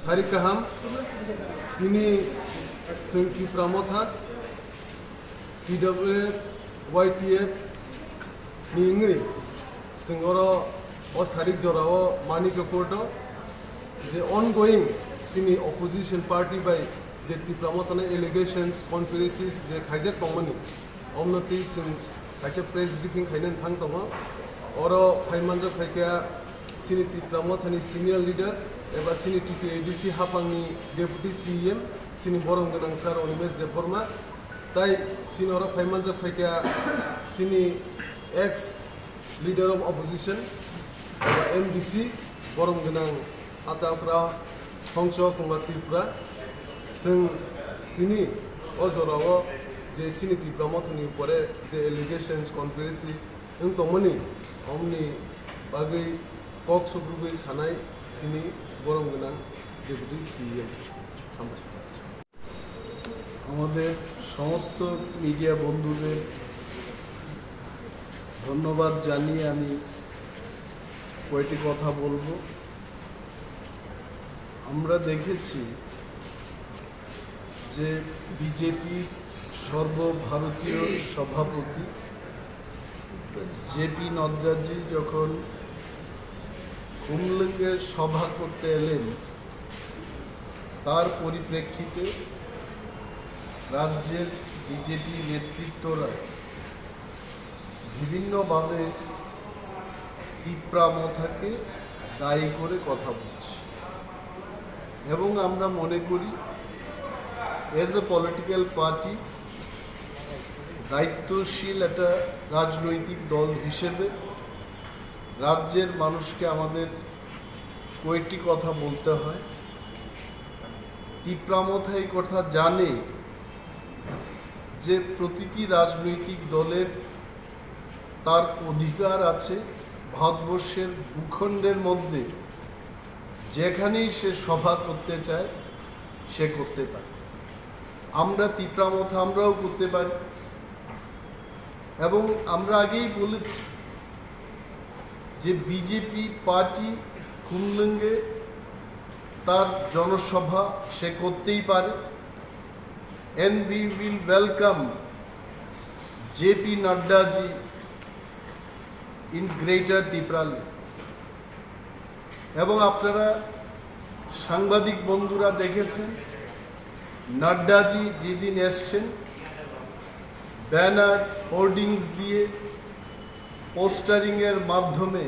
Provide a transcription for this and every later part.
Sarikaham, তিনি Sengki Pramotha, PWF, YTF, Ningi, Singoro, or Sarik Jorao, Manika Koto, the ongoing sini opposition party by the Pramotana allegations, conspiracies, the Kaiser Company, Omnati, Kaiser press briefing, Kainan Tangtoma, Oro, Faimanja Faika, Siniti Pramothani senior leader, এবার সিনি TTADC হাফাংনি deputy CM সিনি বরং গোনাং sir Animesh Debbarma তাই সিনি ওরা ফাইমানজা ফাইকা সিনি x leader of opposition এবার MDC বরং গোনাং আতাপ্রা হংস কুমার ত্রিপুরা जों তিনি অজরাও যে সিনি ত্রিপ্রামথনি উপরে যে এলিগেশনস কনস্পিরেসিস जों তমনি অমনি বাগৈ কক সুব্রুগৈ সানাই সিনি বরং গোনাং ডেপুটি সিএম আমাদের সমস্ত মিডিয়া বন্ধুদের ধন্যবাদ জানিয়ে আমি কয়েকটি কথা বলবো। আমরা দেখেছি যে বিজেপির সর্বভারতীয় সভাপতি জেপি নড্ডাজি যখন কুমলুঙ্গে সভা করতে এলেন তার পরিপ্রেক্ষিতে রাজ্যের বিজেপি নেতৃত্বরা বিভিন্নভাবে তীব্রামথাকে দায়ী করে কথা বলছে এবং আমরা মনে করি এজ এ পলিটিক্যাল পার্টি দায়িত্বশীল একটা রাজনৈতিক দল হিসেবে রাজ্যের মানুষকে আমাদের কয়েকটি কথা বলতে হয়। তীব্রামথা এই কথা জানে যে প্রতিটি রাজনৈতিক দলের তার অধিকার আছে ভারতবর্ষের ভূখণ্ডের মধ্যে যেখানেই সে সভা করতে চায় সে করতে পারে। আমরা তীব্রামথা আমরাও করতে পারি এবং আমরা আগেই বলেছি যে বিজেপি পার্টি কুমলুঙ্গে তার জনসভা সে করতেই পারে and we will welcome JP Nadda ji in Greater Tiprali এবং আপনারা সাংবাদিক বন্ধুরা দেখেছেন নাড্ডাজি যেদিন এসছেন ব্যানার হোর্ডিংস দিয়ে পোস্টারিংয়ের মাধ্যমে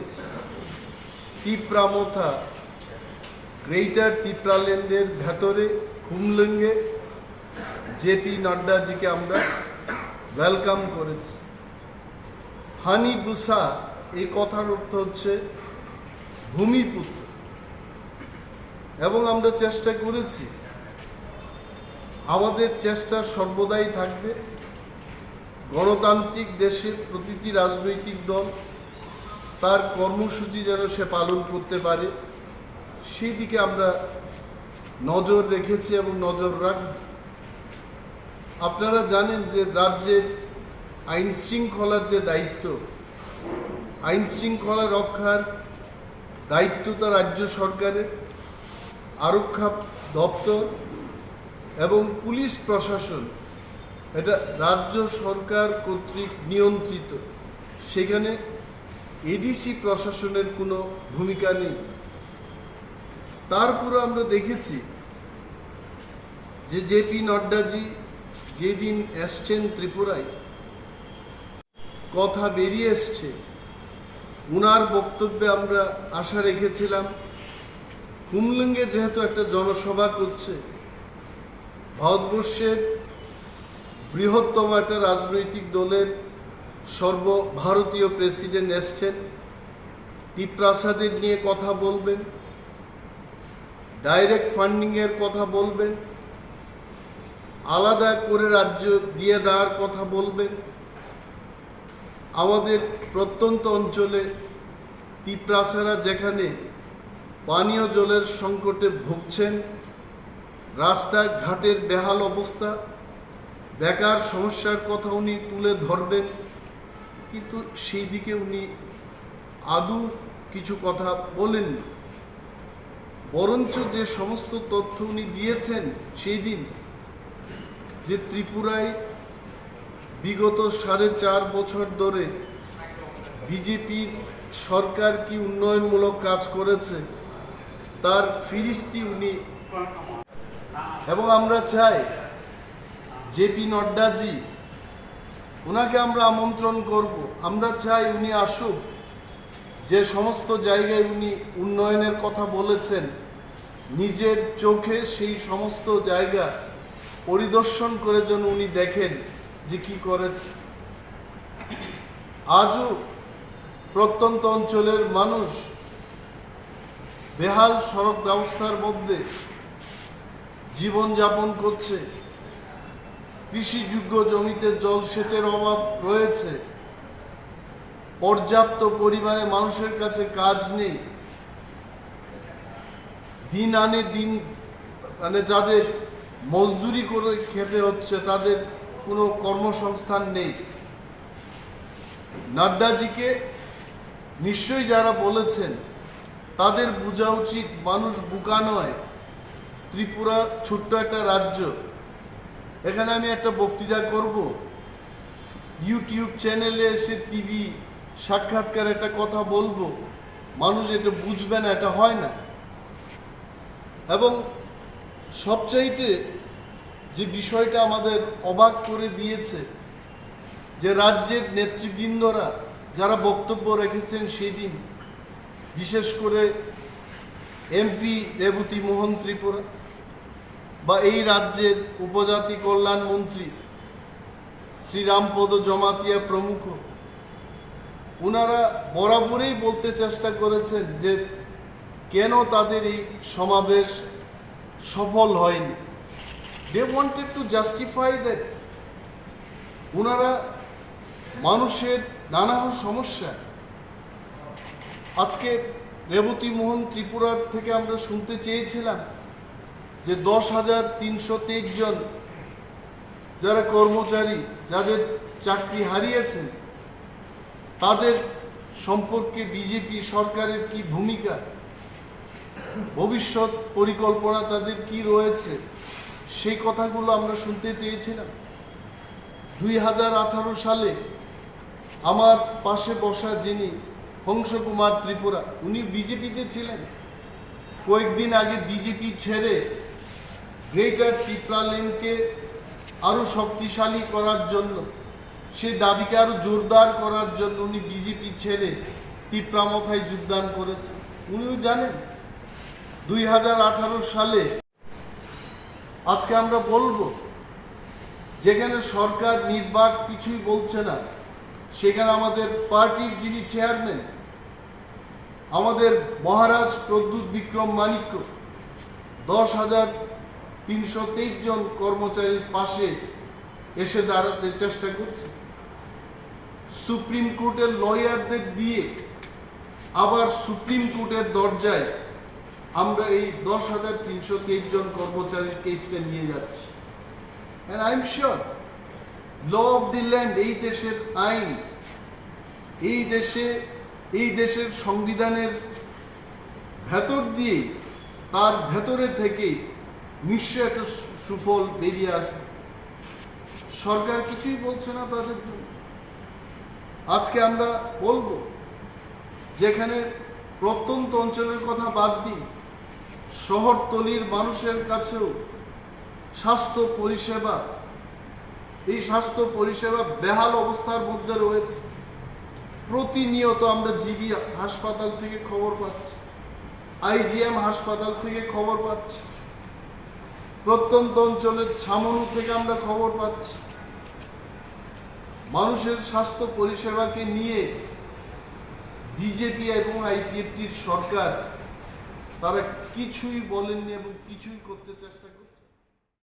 তীব্রামথা গ্রেটার ত্রিপুরাল্যান্ডের ভেতরে কুমলুঙ্গে জেপি নাড্ডাজিকে আমরা ওয়েলকাম করেছি। হানি বুসা এই কথার অর্থ হচ্ছে ভূমিপুত্র এবং আমরা চেষ্টা করেছি আমাদের চেষ্টা সর্বদাই থাকবে গণতান্ত্রিক দেশের প্রতিটি রাজনৈতিক দল তার কর্মসূচি যেন সে পালন করতে পারে সেই দিকে আমরা নজর রেখেছি এবং নজর রাখব। আপনারা জানেন যে রাজ্যের আইন শৃঙ্খলার যে দায়িত্ব আইন শৃঙ্খলা রক্ষার দায়িত্ব তো রাজ্য সরকারের আরক্ষা দপ্তর এবং পুলিশ প্রশাসন এটা রাজ্য সরকার কর্তৃক নিয়ন্ত্রিত সেখানে এডিসি প্রশাসনের কোনো ভূমিকা নেই। তারপরে আমরা দেখেছি যে জেপি নড্ডাজি যেদিন এসছেন ত্রিপুরায় কথা বেরিয়ে এসছে উনার বক্তব্যে আমরা আশা রেখেছিলাম কুমলুঙ্গে যেহেতু একটা জনসভা করছে ভারতবর্ষের বৃহত্তম একটা রাজনৈতিক দলের সর্বভারতীয় প্রেসিডেন্ট এসছেন ত্রিপ্রাসাদের নিয়ে কথা বলবেন ডাইরেক্ট ফান্ডিংয়ের কথা বলবেন আলাদা করে রাজ্য দিয়ে দেওয়ার কথা বলবেন আমাদের প্রত্যন্ত অঞ্চলে ত্রিপ্রাসারা যেখানে পানীয় জলের সংকটে ভুগছেন রাস্তাঘাটের বেহাল অবস্থা বেকার সমস্যার কথা উনি তুলে ধরবেন কিন্তু সেই দিকে উনি আদৌ কিছু কথা বলেননি। বরঞ্চ যে সমস্ত তথ্য উনি দিয়েছেন সেই দিন, যে ত্রিপুরায় বিগত 4.5 বছর ধরে বিজেপির সরকার কি উন্নয়নমূলক কাজ করেছে তার ফিরিস্তি উনি, এবং আমরা চাই জেপি নড্ডাজি, ওনাকে আমরা আমন্ত্রণ করব। আমরা চাই উনি আসুক, যে সমস্ত জায়গায় উনি উন্নয়নের কথা বলেছেন নিজের চোখে সেই সমস্ত জায়গা পরিদর্শন করে যেন উনি দেখেন যে কি করেছে। আজও প্রত্যন্ত অঞ্চলের মানুষ বেহাল সড়ক ব্যবস্থার মধ্যে জীবনযাপন করছে, কৃষিযোগ্য জমিতে জলসেচের অভাব রয়েছে, পর্যাপ্ত পরিমাণে মানুষের কাছে কাজ নেই, দিন আনে দিন যাদের মজদুরি করে খেতে হচ্ছে তাদের কোনো কর্মসংস্থান নেই। নাড্ডাজিকে নিশ্চয়ই যারা বলেছেন তাদের বোঝা উচিত মানুষ বোকা নয়। ত্রিপুরা ছোট্ট একটা রাজ্য, এখানে আমি একটা বক্তৃতা করব, ইউটিউব চ্যানেলে এসে টিভি সাক্ষাৎকার একটা কথা বলবো, মানুষ এটা বুঝবে না, এটা হয় না। এবং সবচাইতে যে বিষয়টা আমাদের অবাক করে দিয়েছে, যে রাজ্যের নেতৃবৃন্দরা যারা বক্তব্য রেখেছেন সেই দিন, বিশেষ করে এমপি রেবতী মোহন ত্রিপুরা বা এই রাজ্যের উপজাতি কল্যাণ মন্ত্রী শ্রীরামপদ জমাতিয়া প্রমুখ, ওনারা বরাবরই বলতে চেষ্টা করেছেন যে কেন তাদের এই সমাবেশ সফল হয়নি। They wanted to justify that. ওনারা মানুষের নানা সমস্যা, আজকে রেবতী মোহন ত্রিপুরার থেকে আমরা শুনতে চেয়েছিলাম যে 10,323 জন যারা কর্মচারী যাদের চাকরি হারিয়েছেন তাদের সম্পর্কে বিজেপি সরকারের কি ভূমিকা, ভবিষ্যৎ পরিকল্পনা তাদের কি রয়েছে, সেই কথাগুলো আমরা শুনতে চেয়েছিলাম। 2018 সালে আমার পাশে বসা যিনি হংস কুমার ত্রিপুরা, উনি বিজেপিতে ছিলেন। কয়েকদিন আগে বিজেপি ছেড়ে গ্রেটার ত্রিপুরা লেনকে আরও শক্তিশালী করার জন্য, সেই দাবিকে আরও জোরদার করার জন্য উনি বিজেপি ছেড়ে ত্রিপুরামথায় যোগদান করেছেন। উনিও জানেন 2018 সালে, আজকে আমরা বলবো যেখানে সরকার নির্বাক কিছুই বলছে না, সেখানে আমাদের পার্টির যিনি চেয়ারম্যান আমাদের মহারাজ প্রদ্যুৎ বিক্রম মাণিক্য 10,323 জন কর্মচারীর পাশে এসে দাঁড়াতে চেষ্টা করছে। সুপ্রিম কোর্টের লয়ারদের দিয়ে আবার সুপ্রিম কোর্টের দরজায় আমরা এই 10,323 জন কর্মচারীর কেসটা নিয়ে যাচ্ছি। And I'm sure law of the land, এই দেশের আইন, এই দেশের সংবিধানের ভেতর দিয়ে, তার ভেতরে থেকে নিশ্চয় একটা সুফল বেরিয়ে আসবে। সরকার কিছুই বলছে না তাদের জন্য। আজকে আমরা বলবো যেখানে প্রত্যন্ত অঞ্চলের কথা বাদ দিই, শহরতলির মানুষের কাছেও স্বাস্থ্য পরিষেবা, এই স্বাস্থ্য পরিষেবা বেহাল অবস্থার মধ্যে রয়েছে। প্রতিনিয়ত আমরা জিবি হাসপাতাল থেকে খবর পাচ্ছি, আইজিএম হাসপাতাল থেকে খবর পাচ্ছি, প্রত্যন্ত অঞ্চলের ছামনু থেকে আমরা খবর পাচ্ছি। মানুষের স্বাস্থ্য পরিষেবাকে নিয়ে বিজেপি এবং আইপিএফটির সরকার তারা কিছুই বলেননি এবং কিছুই করতে চেষ্টা করে।